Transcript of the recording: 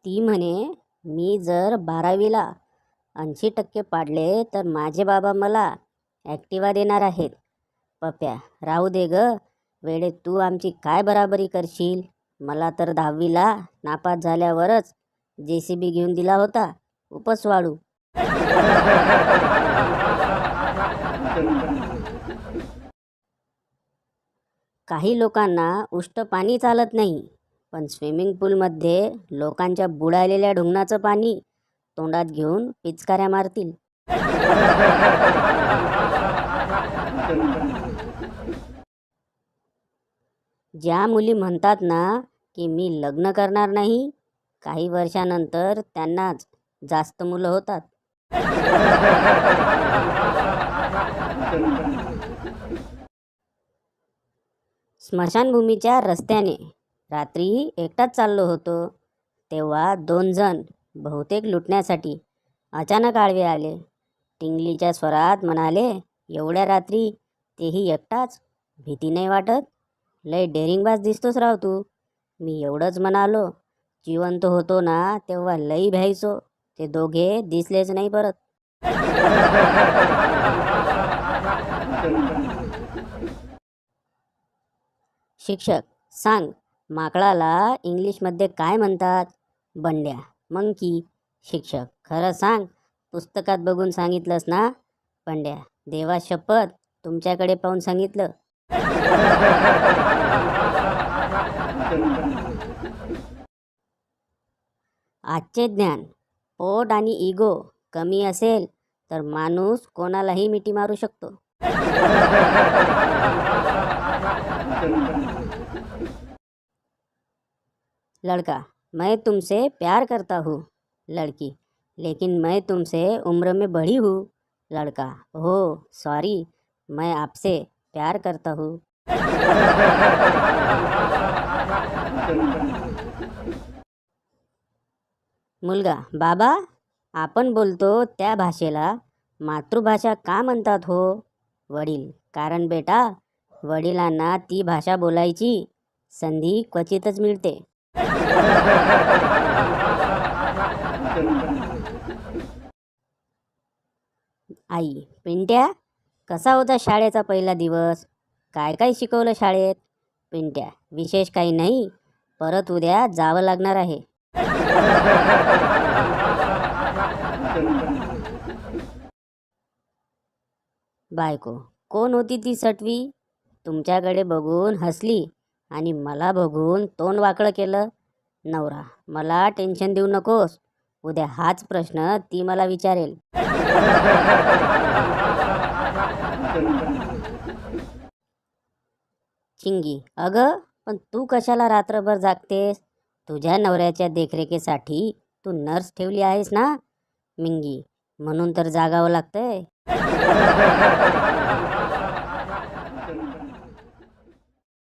ती म्हणे, मी जर 12वीला 80% पाडले तर माझे बाबा मला ॲक्टिवा देणार आहेत. पप्या, राहू दे ग वेडे, तू आमची काय बराबरी करशील? मला तर 10वीला नापास झाल्यावरच JCB घेऊन दिला होता, उपस वाळू. काही लोकांना उष्ट पाणी चालत नाही, पण स्विमिंग पूलमध्ये लोकांच्या बुडालेल्या ढुंगणाचं पाणी तोंडात घेऊन पिचकाऱ्या मारतील. ज्या मुली म्हणतात ना की मी लग्न करणार नाही, काही वर्षानंतर त्यांनाच जास्त मुलं होतात. स्मशानभूमीच्या रस्त्याने रात्री एकटाच चाललो होतो, तेव्हा 2 जण बहुतेक लुटण्यासाठी अचानक आडवे आले. टिंगलीच्या स्वरात म्हणाले, एवढ्या रात्री तेही एकटाच, भीती नाही वाटत? लय डेरिंगबाज दिसतोस राव तू. मी एवढंच म्हणालो. जिवंत होतो ना तेव्हा लई भ्यायचो, ते दोघे दिसलेच नाही परत. शिक्षक, सांग, माकडाला इंग्लिशमध्ये काय म्हणतात? बंड्या, मंकी. शिक्षक, खरं सांग, पुस्तकात बघून सांगितलंस ना? बंड्या, देवा शपथ, तुमच्याकडे पाहून सांगितलं. आजचे ज्ञान, पोट आणि इगो कमी असेल तर माणूस कोणालाही मिठी मारू शकतो. लड़का, मैं तुमसे प्यार करता हूँ. लड़की, लेकिन मैं तुमसे उम्र में बड़ी हूँ. लड़का, ओह सॉरी, मैं आपसे प्यार करता हूँ. मुलगा, बाबा, आपण बोलतो त्या भाषेला मातृभाषा का म्हणतात हो? वडील, कारण बेटा, वडिलांना ती भाषा बोलायची संधी क्वचितच मिळते. आई, पिंट्या, कसा होता शाळेचा पहिला दिवस? काय काय शिकवलं शाळेत? पिंट्या, विशेष काही नाही, परत उद्या जावं लागणार आहे. बायको, कोण होती ती सटवी? तुमच्याकडे बघून हसली आणि मला बघून तोंड वाकडं केलं. नवरा, मला टेन्शन देऊ नकोस, उद्या हाच प्रश्न ती मला विचारेल. चिंगी, अगं, पण तू कशाला रात्रभर जागतेस? तुझ्या नवऱ्याच्या देखरेखीसाठी तू नर्स ठेवली आहेस ना? मिंगी, म्हणून तर जागावं लागतंय.